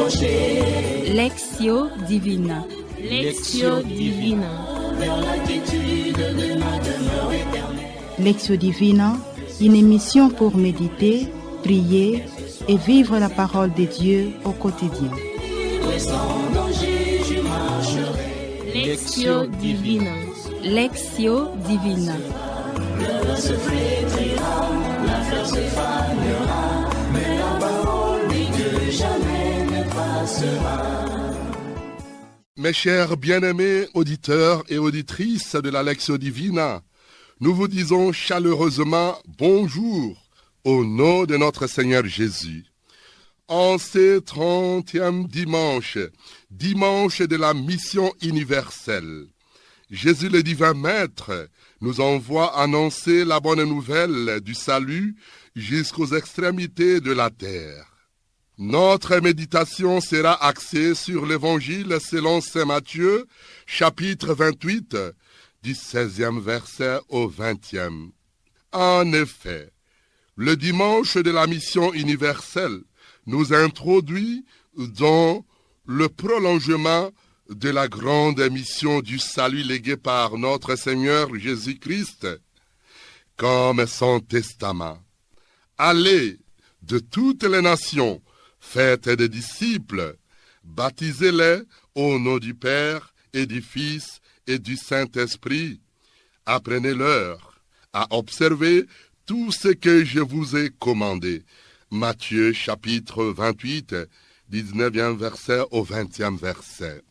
Lectio Divina. Lectio Divina. Lectio Divina, une émission pour méditer, prier et vivre la parole de Dieu au quotidien. Lectio Divina. Lectio Divina. Le soufflet trira, la fleur se fanera, mais la parole de Dieu jamais ne passera. Mes chers bien-aimés auditeurs et auditrices de la Lectio Divina, nous vous disons chaleureusement bonjour au nom de notre Seigneur Jésus. En ce 30e dimanche, dimanche de la mission universelle, Jésus le divin Maître nous envoie annoncer la bonne nouvelle du salut jusqu'aux extrémités de la terre. Notre méditation sera axée sur l'évangile selon saint Matthieu, chapitre 28, du 16e verset au 20e. En effet, le dimanche de la mission universelle nous introduit dans le prolongement de la grande mission du salut légué par notre Seigneur Jésus-Christ, comme son testament. Allez de toutes les nations, faites des disciples, baptisez-les au nom du Père et du Fils et du Saint-Esprit. Apprenez-leur à observer tout ce que je vous ai commandé. Matthieu chapitre 28, 19e verset au 20e verset.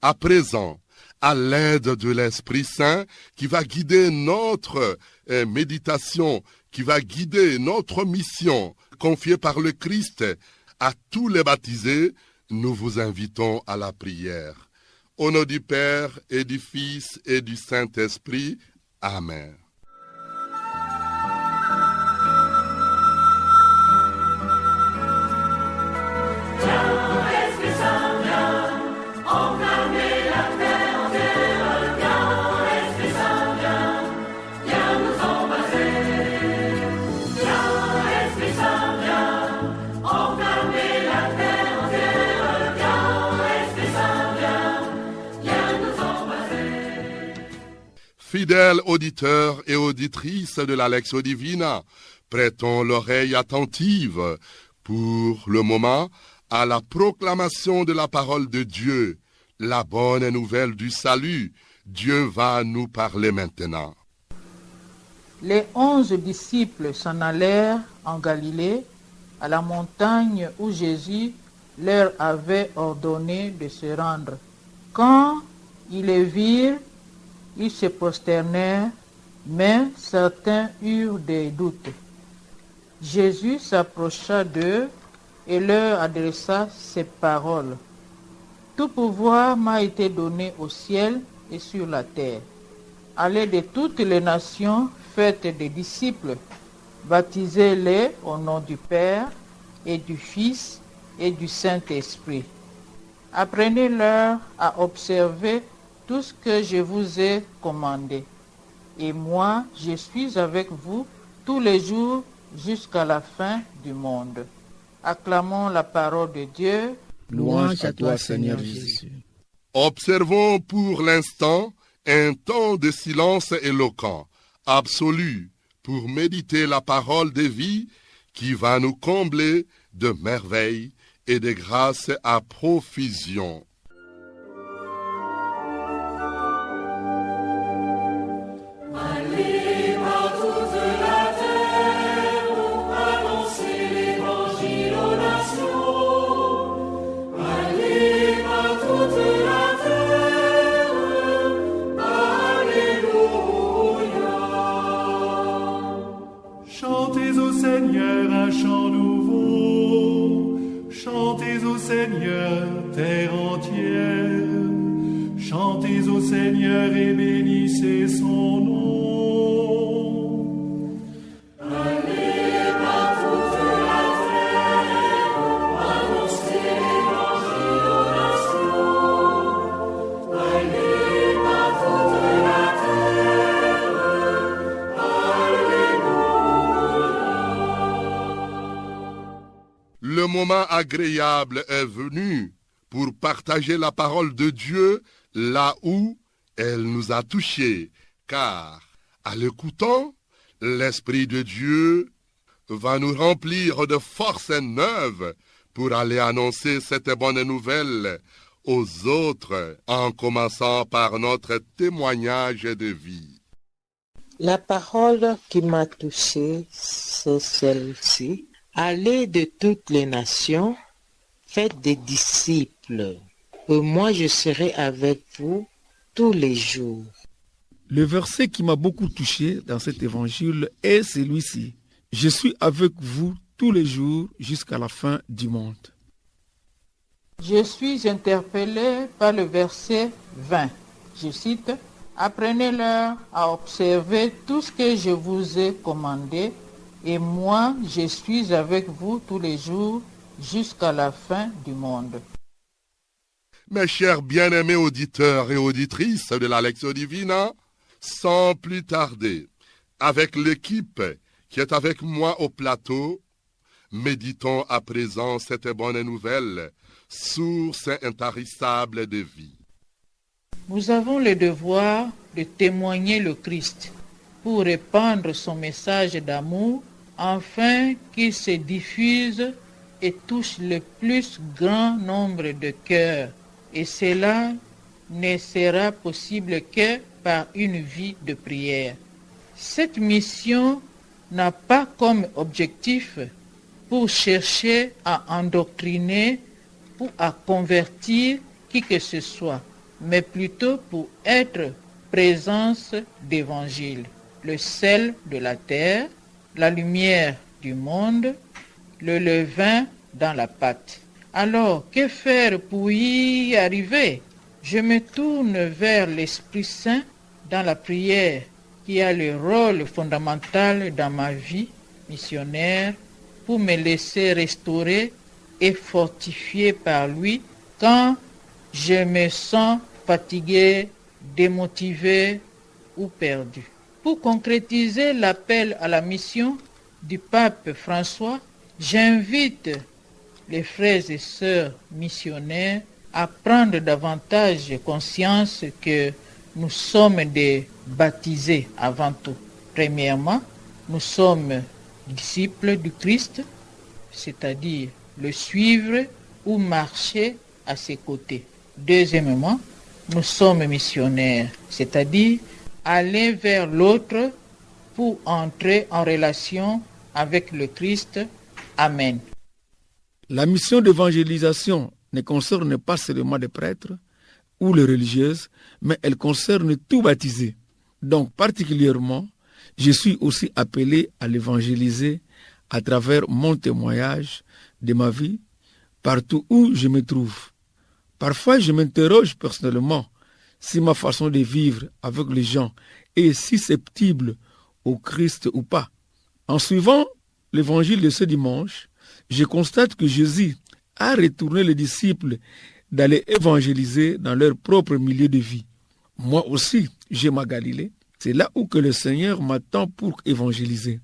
À présent, à l'aide de l'Esprit Saint qui va guider notre méditation, qui va guider notre mission confiée par le Christ à tous les baptisés, nous vous invitons à la prière. Au nom du Père et du Fils et du Saint-Esprit. Amen. Fidèles auditeurs et auditrices de la Lectio Divina, prêtons l'oreille attentive pour le moment à la proclamation de la parole de Dieu, la bonne nouvelle du salut. Dieu va nous parler maintenant. Les 11 disciples s'en allèrent en Galilée, à la montagne où Jésus leur avait ordonné de se rendre. Quand ils les virent, ils se prosternèrent, mais certains eurent des doutes. Jésus s'approcha d'eux et leur adressa ces paroles. Tout pouvoir m'a été donné au ciel et sur la terre. Allez de toutes les nations, faites des disciples, baptisez-les au nom du Père et du Fils et du Saint-Esprit. Apprenez-leur à observer tout ce que je vous ai commandé. Et moi, je suis avec vous tous les jours jusqu'à la fin du monde. Acclamons la parole de Dieu. Louange à toi, Seigneur Jésus. Observons pour l'instant un temps de silence éloquent, absolu, pour méditer la parole de vie qui va nous combler de merveilles et de grâces à profusion. Chantez au Seigneur un chant nouveau, chantez au Seigneur terre entière, chantez au Seigneur et bénissez son nom. Allez par toute la terre, annoncez l'évangile aux nations. Allez par toute la terre, alléluia. Le moment moment agréable est venu pour partager la parole de Dieu là où elle nous a touchés, car à l'écoutant, l'Esprit de Dieu va nous remplir de force neuve pour aller annoncer cette bonne nouvelle aux autres, en commençant par notre témoignage de vie. La parole qui m'a touchée, c'est celle-ci. Allez de toutes les nations, faites des disciples, et moi je serai avec vous tous les jours. Le verset qui m'a beaucoup touché dans cet évangile est celui-ci. Je suis avec vous tous les jours jusqu'à la fin du monde. Je suis interpellé par le verset 20. Je cite, « Apprenez-leur à observer tout ce que je vous ai commandé, et moi je suis avec vous tous les jours jusqu'à la fin du monde. » Mes chers bien-aimés auditeurs et auditrices de la Lectio Divina, sans plus tarder, avec l'équipe qui est avec moi au plateau, méditons à présent cette bonne nouvelle, source intarissable de vie. Nous avons le devoir de témoigner le Christ pour répandre son message d'amour afin qu'il se diffuse et touche le plus grand nombre de cœurs. Et cela ne sera possible que par une vie de prière. Cette mission n'a pas comme objectif pour chercher à endoctriner ou à convertir qui que ce soit, mais plutôt pour être présence d'évangile, le sel de la terre, la lumière du monde, le levain dans la pâte. Alors, que faire pour y arriver? Je me tourne vers l'Esprit Saint dans la prière, qui a le rôle fondamental dans ma vie missionnaire, pour me laisser restaurer et fortifier par lui quand je me sens fatigué, démotivé ou perdu. Pour concrétiser l'appel à la mission du pape François, j'invite les frères et sœurs missionnaires à prendre davantage conscience que nous sommes des baptisés avant tout. Premièrement, nous sommes disciples du Christ, c'est-à-dire le suivre ou marcher à ses côtés. Deuxièmement, nous sommes missionnaires, c'est-à-dire aller vers l'autre pour entrer en relation avec le Christ. Amen. La mission d'évangélisation ne concerne pas seulement les prêtres ou les religieuses, mais elle concerne tout baptisé. Donc particulièrement, je suis aussi appelé à l'évangéliser à travers mon témoignage de ma vie, partout où je me trouve. Parfois, je m'interroge personnellement si ma façon de vivre avec les gens est susceptible au Christ ou pas. En suivant l'évangile de ce dimanche, je constate que Jésus a retourné les disciples d'aller évangéliser dans leur propre milieu de vie. Moi aussi, j'ai ma Galilée. C'est là où que le Seigneur m'attend pour évangéliser.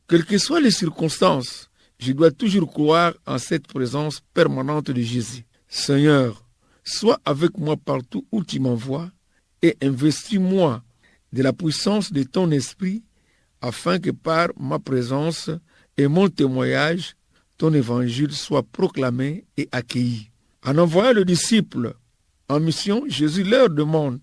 Quelles que soient les circonstances, je dois toujours croire en cette présence permanente de Jésus. Seigneur, sois avec moi partout où tu m'envoies et investis-moi de la puissance de ton esprit afin que par ma présence et mon témoignage, ton évangile soit proclamé et accueilli. En envoyant le disciple en mission, Jésus leur demande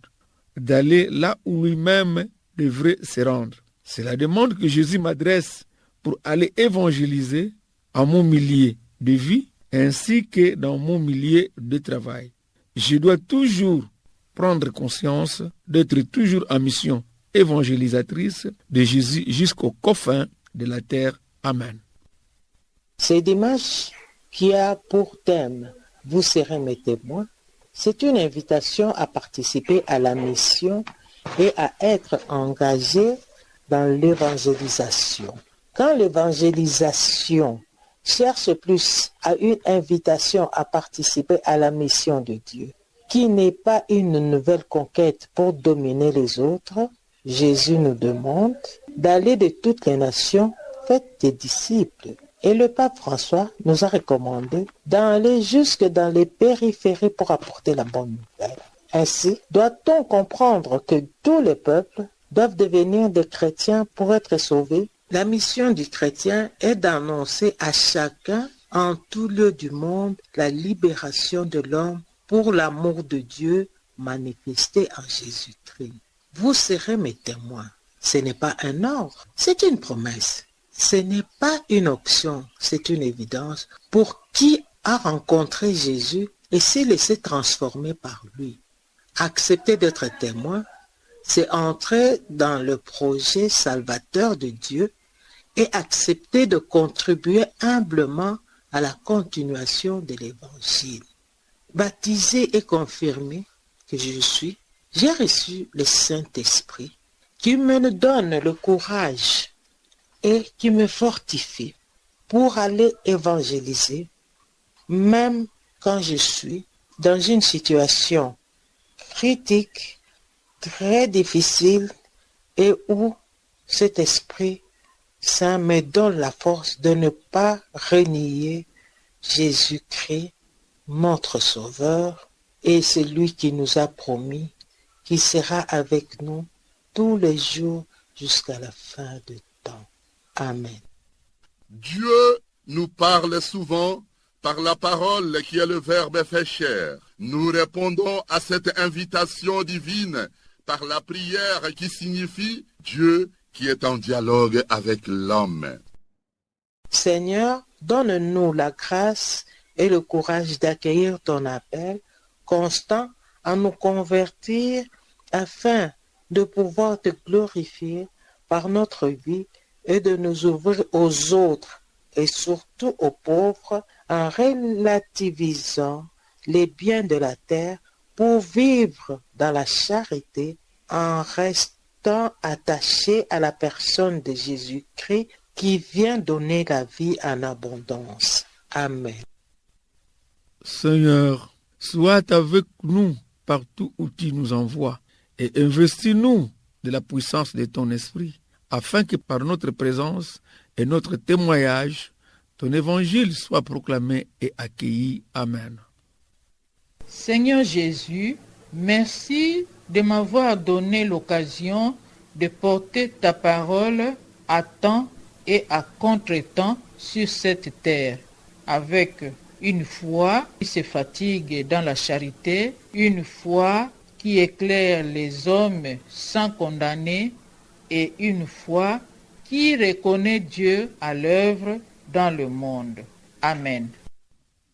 d'aller là où lui-même devrait se rendre. C'est la demande que Jésus m'adresse pour aller évangéliser en mon milieu de vie ainsi que dans mon milieu de travail. Je dois toujours prendre conscience d'être toujours en mission évangélisatrice de Jésus jusqu'aux confins de la terre. Amen. Ce dimanche qui a pour thème « Vous serez mes témoins », c'est une invitation à participer à la mission et à être engagé dans l'évangélisation. Quand l'évangélisation cherche plus à une invitation à participer à la mission de Dieu, qui n'est pas une nouvelle conquête pour dominer les autres, Jésus nous demande d'aller de toutes les nations, faites des disciples. Et le pape François nous a recommandé d'aller jusque dans les périphéries pour apporter la bonne nouvelle. Ainsi, doit-on comprendre que tous les peuples doivent devenir des chrétiens pour être sauvés? La mission du chrétien est d'annoncer à chacun en tout lieu du monde la libération de l'homme pour l'amour de Dieu manifesté en Jésus-Christ. Vous serez mes témoins. Ce n'est pas un ordre, c'est une promesse. Ce n'est pas une option, c'est une évidence pour qui a rencontré Jésus et s'est laissé transformer par lui. Accepter d'être témoin, c'est entrer dans le projet salvateur de Dieu et accepter de contribuer humblement à la continuation de l'Évangile. Baptisé et confirmé que je suis, j'ai reçu le Saint-Esprit qui me donne le courage et qui me fortifie pour aller évangéliser, même quand je suis dans une situation critique, très difficile, et où cet Esprit Saint me donne la force de ne pas renier Jésus-Christ, notre Sauveur, et celui qui nous a promis qu'il sera avec nous tous les jours jusqu'à la fin du temps. Amen. Dieu nous parle souvent par la parole qui est le Verbe fait chair. Nous répondons à cette invitation divine par la prière qui signifie Dieu qui est en dialogue avec l'homme. Seigneur, donne-nous la grâce et le courage d'accueillir ton appel constant à nous convertir afin de pouvoir te glorifier par notre vie et de nous ouvrir aux autres et surtout aux pauvres en relativisant les biens de la terre pour vivre dans la charité en restant attachés à la personne de Jésus-Christ qui vient donner la vie en abondance. Amen. Seigneur, sois avec nous partout où tu nous envoies et investis-nous de la puissance de ton esprit, afin que par notre présence et notre témoignage, ton évangile soit proclamé et accueilli. Amen. Seigneur Jésus, merci de m'avoir donné l'occasion de porter ta parole à temps et à contre-temps sur cette terre, avec une foi qui se fatigue dans la charité, une foi qui éclaire les hommes sans condamner et une foi qui reconnaît Dieu à l'œuvre dans le monde. Amen.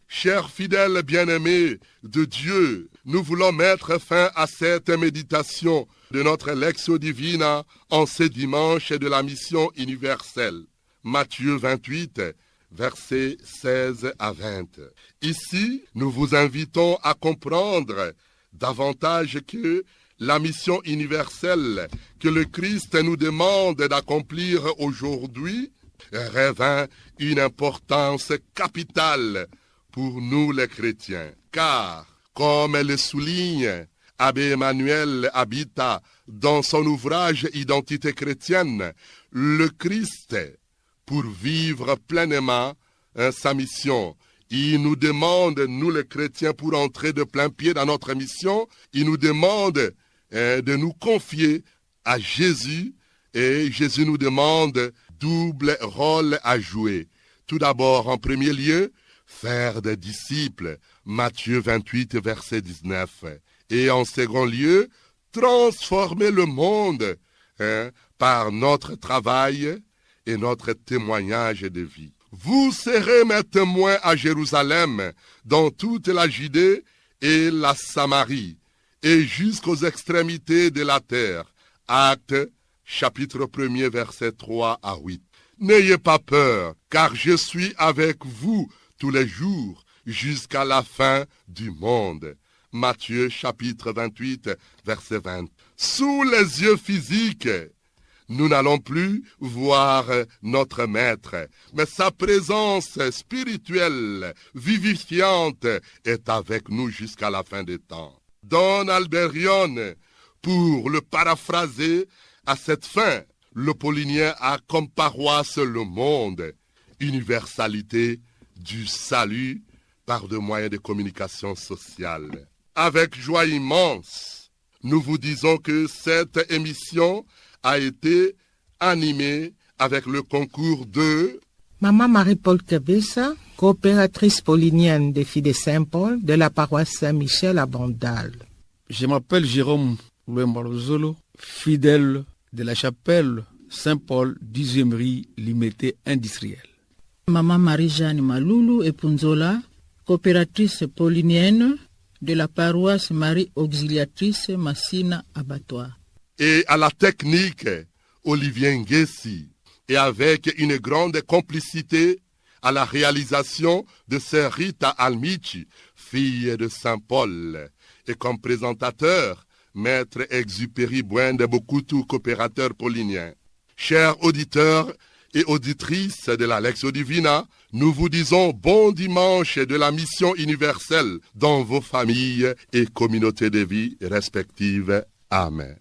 Chers fidèles bien-aimés de Dieu, nous voulons mettre fin à cette méditation de notre Lectio Divina en ce dimanche de la mission universelle. Matthieu 28, versets 16 à 20. Ici, nous vous invitons à comprendre davantage que la mission universelle que le Christ nous demande d'accomplir aujourd'hui revêt une importance capitale pour nous les chrétiens. Car, comme le souligne Abbé Emmanuel Habitat dans son ouvrage Identité chrétienne, le Christ, pour vivre pleinement sa mission, il nous demande, nous les chrétiens, pour entrer de plein pied dans notre mission, il nous demande de nous confier à Jésus, et Jésus nous demande double rôle à jouer. Tout d'abord, en premier lieu, faire des disciples, Matthieu 28, verset 19. Et en second lieu, transformer le monde par notre travail et notre témoignage de vie. Vous serez mes témoins à Jérusalem, dans toute la Judée et la Samarie, et jusqu'aux extrémités de la terre. Actes, chapitre 1er, versets 3 à 8. N'ayez pas peur, car je suis avec vous tous les jours, jusqu'à la fin du monde. Matthieu, chapitre 28, verset 20. Sous les yeux physiques, nous n'allons plus voir notre Maître, mais sa présence spirituelle, vivifiante, est avec nous jusqu'à la fin des temps. Don Alberion, pour le paraphraser, à cette fin, le Paulinien a comme paroisse le monde. universalité du salut par de moyens de communication sociale. Avec joie immense, nous vous disons que cette émission a été animée avec le concours de Maman Marie-Paul Kebessa, coopératrice paulinienne des filles de Saint-Paul de la paroisse Saint-Michel à Bandal. Je m'appelle Jérôme Louembalozolo, fidèle de la chapelle Saint-Paul 10e rue Limité industrielle. Maman Marie-Jeanne Maloulou Epunzola, coopératrice paulinienne de la paroisse Marie Auxiliatrice Massina Abattoir. Et à la technique, Olivier Nguessi. Et avec une grande complicité à la réalisation de Sœur Rita Almichi, fille de Saint-Paul. Et comme présentateur, Maître Exupéry Bouende Bokutu, coopérateur paulinien. Chers auditeurs et auditrices de la Lectio Divina, nous vous disons bon dimanche de la mission universelle dans vos familles et communautés de vie respectives. Amen.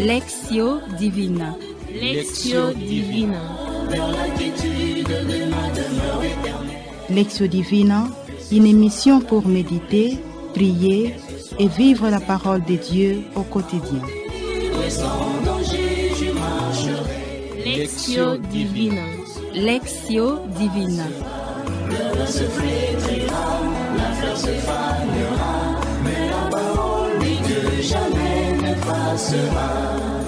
Lectio Divina. Lectio Divina. Lectio Divina, une émission pour méditer, prier et vivre la parole de Dieu au quotidien. Lectio Divina. Lectio Divina. Le se flétrira, la fleur se fanera, mais la parole de Dieu jamais ne passera.